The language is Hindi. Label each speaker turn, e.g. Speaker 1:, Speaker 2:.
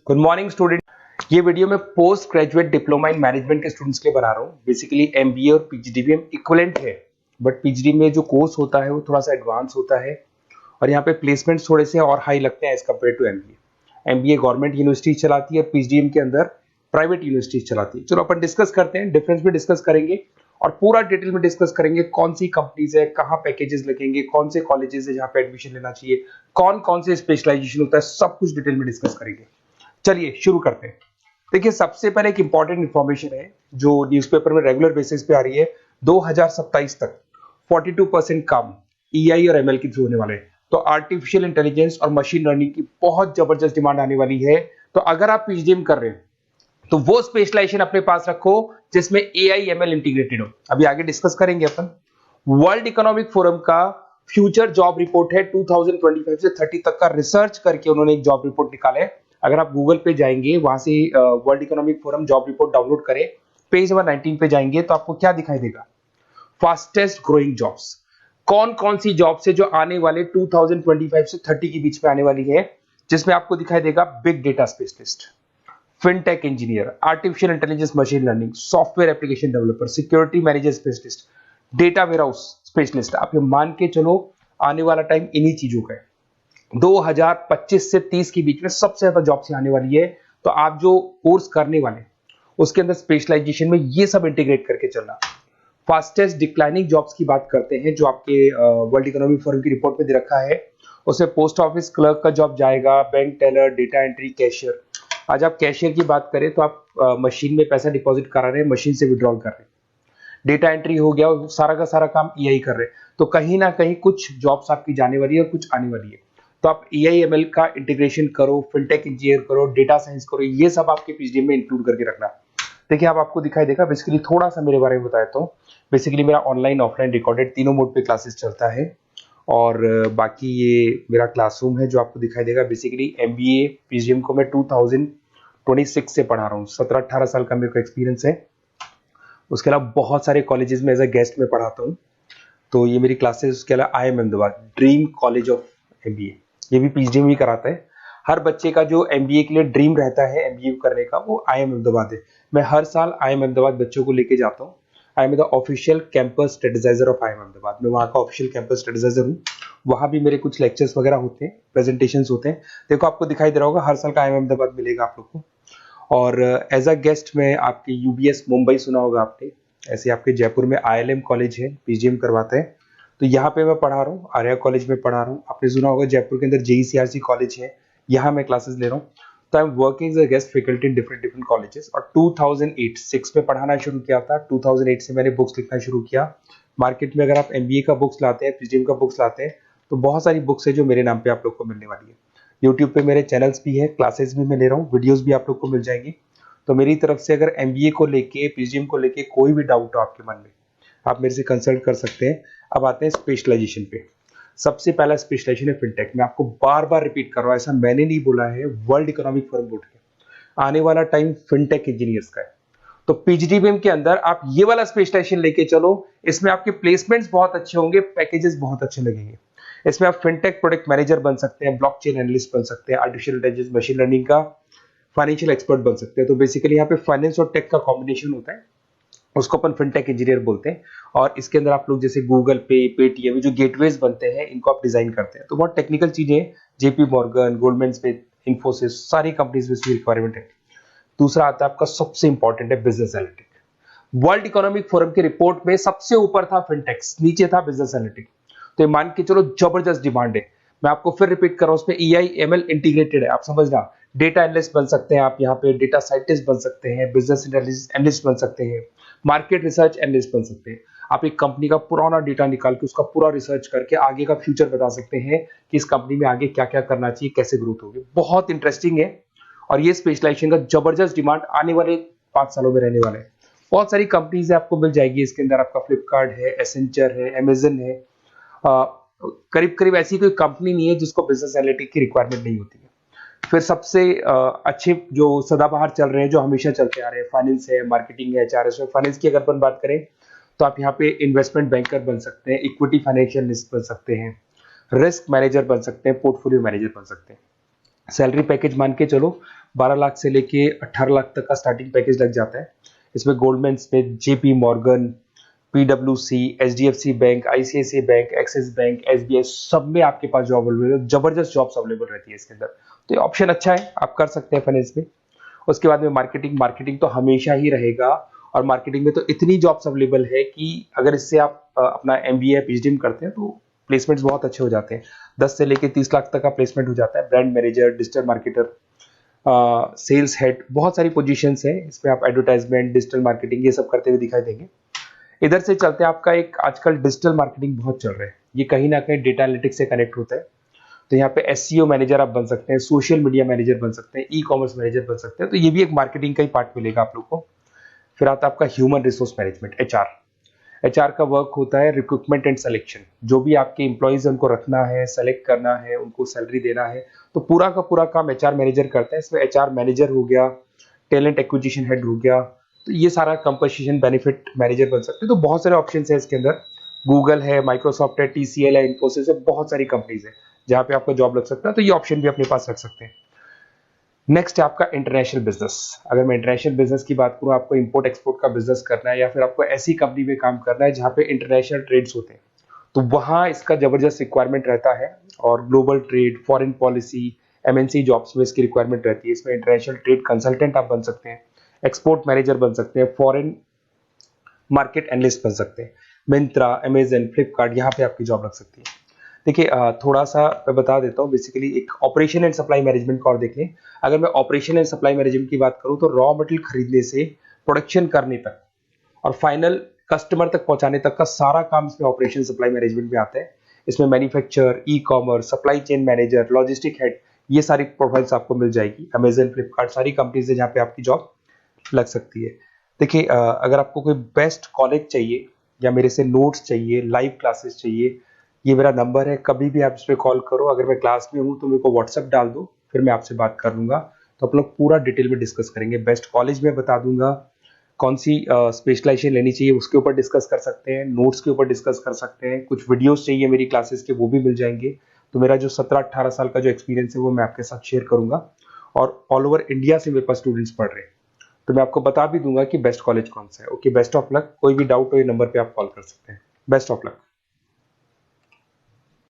Speaker 1: Good morning student. ये वीडियो मैं post graduate diploma in management के स्टूडेंट्स के लिए बना रहा हूँ। बेसिकली एमबीए और पीजीडीबीएम इक्विवेलेंट है, बट पीजीडी में जो कोर्स होता है वो थोड़ा सा एडवांस होता है और यहाँ पे प्लेसमेंट्स थोड़े से और हाई लगते हैं as compared to MBA. MBA government university चलाती है, पीजीडीएम के अंदर प्राइवेट यूनिवर्सिटी चलाती है। चलो अपन डिस्कस करते हैं, डिफरेंस भी डिस्कस करेंगे और पूरा डिटेल में डिस्कस करेंगे कौन सी कंपनीज है, कहाँ पैकेजेस लगेंगे, कौन से कॉलेजेस है जहाँ पे एडमिशन लेना चाहिए, कौन कौन से स्पेशलाइजेशन होता है, सब कुछ डिटेल में डिस्कस करेंगे। चलिए शुरू करते हैं। देखिए सबसे पहले एक इंपॉर्टेंट इंफॉर्मेशन है जो न्यूज़पेपर में रेगुलर बेसिस पे आ रही है। 2027 तक 42% काम ईआई और एमएल के थ्रू होने वाले हैं। तो आर्टिफिशियल इंटेलिजेंस और मशीन लर्निंग की बहुत जबरदस्त डिमांड आने वाली है। तो अगर आप पीजीडीएम कर रहे हैं तो वो स्पेशलाइजेशन अपने पास रखो जिसमें एआई एमएल इंटीग्रेटेड हो। अभी आगे डिस्कस करेंगे अपन। वर्ल्ड इकोनॉमिक फोरम का फ्यूचर जॉब रिपोर्ट है 2025 से 30 तक का रिसर्च करके उन्होंने एक जॉब रिपोर्ट निकाला है। अगर आप गूगल पे जाएंगे वहां से world economic forum job report download करें, पेज नंबर 19 पे जाएंगे तो आपको क्या दिखाई देगा, फास्टेस्ट ग्रोइंग जॉब्स। कौन कौन सी जॉब्स है जो आने वाले 2025 से 30 के बीच में आने वाली है, जिसमें आपको दिखाई देगा big data specialist, fintech engineer, artificial intelligence machine learning, software application developer, security manager specialist, data warehouse specialist. आप ये मान के चलो आने वाला टाइम इन्हीं चीजों का है। 2025 से 30 के बीच में सबसे ज्यादा जॉब्स आने वाली है। तो आप जो कोर्स करने वाले उसके अंदर स्पेशलाइजेशन में ये सब इंटीग्रेट करके चलना। फास्टेस्ट डिक्लाइनिंग जॉब्स की बात करते हैं जो आपके वर्ल्ड इकोनॉमिक फोरम की रिपोर्ट में दे रखा है। उसमें पोस्ट ऑफिस क्लर्क का जॉब जाएगा, bank teller, data entry, cashier. आज आप कैशियर की बात करें तो आप मशीन में पैसा डिपॉजिट करा रहे हैं, मशीन से विड्रॉल कर रहे हैं। डेटा एंट्री हो गया, सारा का सारा काम ईआई कर रहे हैं। तो कहीं ना कहीं कुछ जॉब्स आपकी जाने वाली है और कुछ आने वाली है। तो आप एआई एमएल का इंटीग्रेशन करो, फिनटेक इंजीनियर करो, डेटा साइंस करो, ये सब आपके पीजीडीएम में इंक्लूड करके रखना। देखिए अब आपको दिखाई देगा। बेसिकली थोड़ा सा मेरे बारे में बताया तो बेसिकली मेरा ऑनलाइन ऑफलाइन रिकॉर्डेड तीनों मोड पे क्लासेस चलता है और बाकी ये मेरा क्लासरूम है जो आपको दिखाई देगा। बेसिकली एमबीए पीजीडीएम को मैं 2026 से पढ़ा रहा हूँ। 17-18 साल का मेरे को एक्सपीरियंस है। उसके अलावा बहुत सारे कॉलेजेस में एज अ गेस्ट में पढ़ाता हूँ। तो ये मेरी क्लासेस, उसके अलावा IIM Ahmedabad dream college of MBA, ये भी पीजीडीएम ही कराता है। हर बच्चे का जो एमबीए के लिए ड्रीम रहता है एमबीए करने का, वो IIM अहमदाबाद है। मैं हर साल IIM अहमदाबाद बच्चों को लेके जाता हूँ। I am the official campus strategizer of IIM Ahmedabad. मैं वहाँ का ऑफिशियल कैंपस स्ट्रेटेजाइजर हूँ। वहाँ भी मेरे कुछ लेक्चर्स वगैरह होते हैं, प्रेजेंटेशंस होते हैं। देखो आपको दिखाई दे रहा होगा, हर साल का IIM अहमदाबाद मिलेगा आप लोग को। और एज अ गेस्ट में आपके यूबीएस मुंबई सुना होगा आपने, ऐसे आपके जयपुर में ILM कॉलेज है, पीजीडीएम करवाते हैं। तो यहाँ पे मैं पढ़ा रहा हूँ, आर्या कॉलेज में पढ़ा रहा हूँ। आपने सुना होगा जयपुर के अंदर JECRC कॉलेज है, यहाँ मैं क्लासेस ले रहा हूँ। तो I am working as a guest faculty in different colleges. और 2008-6 में पढ़ाना शुरू किया था। 2008 से मैंने बुक्स लिखना शुरू किया। मार्केट में अगर आप एमबीए का बुक्स लाते हैं, पीजीडीएम का बुक्स लाते हैं, तो बहुत सारी बुक्स है जो मेरे नाम पे आप लोग को मिलने वाली है। यूट्यूब पे मेरे चैनल्स भी है, क्लासेस भी मैं ले रहा हूँ, वीडियोज भी आप लोग को मिल जाएंगी। तो मेरी तरफ से अगर एमबीए को लेके, पीजीडीएम को लेके कोई भी डाउट हो आपके मन में, आप मेरे से कंसल्ट कर सकते हैं। अब आते हैं स्पेशलाइजेशन पे। सबसे पहला स्पेशलाइजेशन है फिनटेक। मैं आपको बार बार रिपीट कर रहा हूँ, ऐसा मैंने नहीं बोला है, वर्ल्ड इकोनॉमिक फोरम बोर्ड के आने वाला टाइम फिनटेक इंजीनियर्स का है। तो पीजीडीबीएम के अंदर आप ये वाला स्पेशलाइजेशन लेके चलो, इसमें आपके प्लेसमेंट्स बहुत अच्छे होंगे, पैकेजेस बहुत अच्छे लगेंगे। इसमें आप फिनटेक प्रोडक्ट मैनेजर बन सकते हैं, ब्लॉकचेन एनालिस्ट बन सकते हैं, आर्टिफिशियल इंटेलिजेंस मशीन लर्निंग का फाइनेंशियल एक्सपर्ट बन सकते हैं। तो बेसिकली यहाँ पे फाइनेंस और टेक का कॉम्बिनेशन होता है, उसको अपन फिनटेक इंजीनियर बोलते हैं। और इसके अंदर आप लोग जैसे गूगल पे, पेटीएम, जो गेटवेज बनते हैं, इनको आप डिजाइन करते हैं। तो बहुत टेक्निकल चीजें हैं। JP Morgan, Goldman Smith, Infosys, सारी कंपनीज में इसकी रिक्वायरमेंट है। दूसरा आता है आपका सबसे इंपॉर्टेंट है business analytic. World economic forum की रिपोर्ट में सबसे ऊपर था फिनटेक्स, नीचे था बिजनेस एनालिटिक। तो ये मान के चलो जबरदस्त डिमांड है। मैं आपको फिर रिपीट कर रहा हूं, उसमें EI ML इंटीग्रेटेड है, आप समझना। डेटा एनालिस्ट बन सकते हैं आप, यहाँ पे डेटा साइंटिस्ट बन सकते हैं, बिजनेस एनालिस्ट बन सकते हैं, मार्केट रिसर्च एनालिस्ट बन सकते हैं। आप एक कंपनी का पुराना डेटा निकाल के उसका पूरा रिसर्च करके आगे का फ्यूचर बता सकते हैं कि इस कंपनी में आगे क्या क्या करना चाहिए, कैसे ग्रोथ होगी। बहुत इंटरेस्टिंग है और ये स्पेशलाइजेशन का जबरदस्त डिमांड आने वाले 5 सालों में रहने वाला है। बहुत सारी कंपनीज आपको मिल जाएगी इसके अंदर। आपका फ्लिपकार्ट है, एसेंचर है, अमेजन है। करीब करीब ऐसी कोई कंपनी नहीं है जिसको बिजनेस एनालिटिक की रिक्वायरमेंट नहीं होती है। फिर सबसे अच्छे जो सदाबहार चल रहे हैं, जो हमेशा चलते आ रहे हैं, फाइनेंस है, मार्केटिंग है, HRS है। फाइनेंस की अगर अपन बात करें तो आप यहाँ पे इन्वेस्टमेंट बैंकर बन सकते हैं, इक्विटी फाइनेंशियल एनालिस्ट बन सकते हैं, रिस्क मैनेजर बन सकते हैं, पोर्टफोलियो मैनेजर बन सकते हैं। सैलरी पैकेज मान के चलो 12 लाख से लेके 18 लाख तक का स्टार्टिंग पैकेज लग जाता है। इसमें गोल्डमैन स्मिथ, जेपी मॉर्गन, पीडब्ल्यूसी, HDFC bank, ICICI bank, Axis bank, SBI, सब में आपके पास जॉब अवेलेबल है। जबरदस्त जॉब्स अवेलेबल रहती है इसके अंदर, तो ये ऑप्शन अच्छा है, आप कर सकते हैं फाइनेंस में। उसके बाद में मार्केटिंग, मार्केटिंग तो हमेशा ही रहेगा, और मार्केटिंग में तो इतनी जॉब्स अवेलेबल है कि अगर इससे आप अपना एमबीए या पीएचडी करते हैं तो प्लेसमेंट्स बहुत अच्छे हो जाते हैं। 10 से लेके 30 लाख तक का प्लेसमेंट हो जाता है। Brand manager, digital marketer, sales head, बहुत सारी पोजीशंस है इसमें। आप एडवर्टाइजमेंट, डिजिटल मार्केटिंग ये सब करते हुए दिखाई देंगे। इधर से चलते हैं, आपका एक आजकल डिजिटल मार्केटिंग बहुत चल रहा है, ये कहीं ना कहीं डेटा एनालिटिक्स से कनेक्ट होता है। तो यहाँ पे एसईओ मैनेजर आप बन सकते हैं, सोशल मीडिया मैनेजर बन सकते हैं, ई कॉमर्स मैनेजर बन सकते हैं, तो ये भी एक मार्केटिंग का ही पार्ट मिलेगा आप लोग को। फिर आता है आपका human resource management, HR. HR का वर्क होता है रिक्रूटमेंट एंड सिलेक्शन। जो भी आपके एम्प्लॉइज उनको रखना है, सेलेक्ट करना है, उनको सैलरी देना है, तो पूरा का पूरा काम एचआर मैनेजर करता है। इसमें एचआर मैनेजर हो गया, टैलेंट एक्विजिशन हेड हो गया, तो ये सारा कंपनसेशन बेनिफिट मैनेजर बन सकते हैं। तो बहुत सारे ऑप्शन है इसके अंदर। गूगल है, माइक्रोसॉफ्ट है, टीसीएल है, इन्फोसिस है, बहुत सारी कंपनीज है जहाँ पे आपका जॉब लग सकता है, तो ये ऑप्शन भी अपने पास रख सकते हैं। नेक्स्ट है आपका इंटरनेशनल बिजनेस। अगर मैं इंटरनेशनल बिजनेस की बात करूं, आपको इंपोर्ट एक्सपोर्ट का बिजनेस करना है या फिर आपको ऐसी कंपनी में काम करना है जहां पे इंटरनेशनल ट्रेड्स होते हैं, तो वहां इसका जबरदस्त रिक्वायरमेंट रहता है। और global trade, foreign policy, MNC jobs में इसकी रिक्वायरमेंट रहती है। इसमें इंटरनेशनल ट्रेड कंसल्टेंट आप बन सकते हैं, एक्सपोर्ट मैनेजर बन सकते हैं, फॉरेन मार्केट एनालिस्ट बन सकते हैं। मिंत्रा, अमेजन, फ्लिपकार्ट, यहाँ पे आपकी जॉब लग सकती है। देखिए थोड़ा सा मैं बता देता हूँ। बेसिकली एक ऑपरेशन एंड सप्लाई मैनेजमेंट का और देख लें। अगर मैं ऑपरेशन एंड सप्लाई मैनेजमेंट की बात करूँ तो रॉ मटेरियल खरीदने से प्रोडक्शन करने तक और फाइनल कस्टमर तक पहुंचाने तक का सारा काम इसमें ऑपरेशन सप्लाई मैनेजमेंट में आता है। इसमें manufacture, e commerce, supply chain manager, logistic head, ये सारी प्रोफाइल्स आपको मिल जाएगी। अमेजन, फ्लिपकार्ट, सारी कंपनीज है जहाँ पे आपकी जॉब लग सकती है। देखिए अगर आपको कोई बेस्ट कॉलेज चाहिए या मेरे से नोट्स चाहिए, लाइव क्लासेस चाहिए, ये मेरा नंबर है, कभी भी आप इस पर कॉल करो। अगर मैं क्लास में हूँ तो मेरे को व्हाट्सएप डाल दो, फिर मैं आपसे बात कर लूंगा। तो आप लोग पूरा डिटेल में डिस्कस करेंगे। बेस्ट कॉलेज में बता दूंगा, कौन सी स्पेशलाइजेशन लेनी चाहिए उसके ऊपर डिस्कस कर सकते हैं, नोट्स के ऊपर डिस्कस कर सकते हैं, कुछ वीडियोस चाहिए मेरी क्लासेस के वो भी मिल जाएंगे। तो मेरा जो 17-18 साल का जो एक्सपीरियंस है वो मैं आपके साथ शेयर करूंगा। और ऑल ओवर इंडिया से मेरे पास स्टूडेंट्स पढ़ रहे हैं, तो मैं आपको बता भी दूंगा कि बेस्ट कॉलेज कौन सा है। Okay, best of luck. कोई भी डाउट हो ये नंबर पे आप कॉल कर सकते हैं। Best of luck.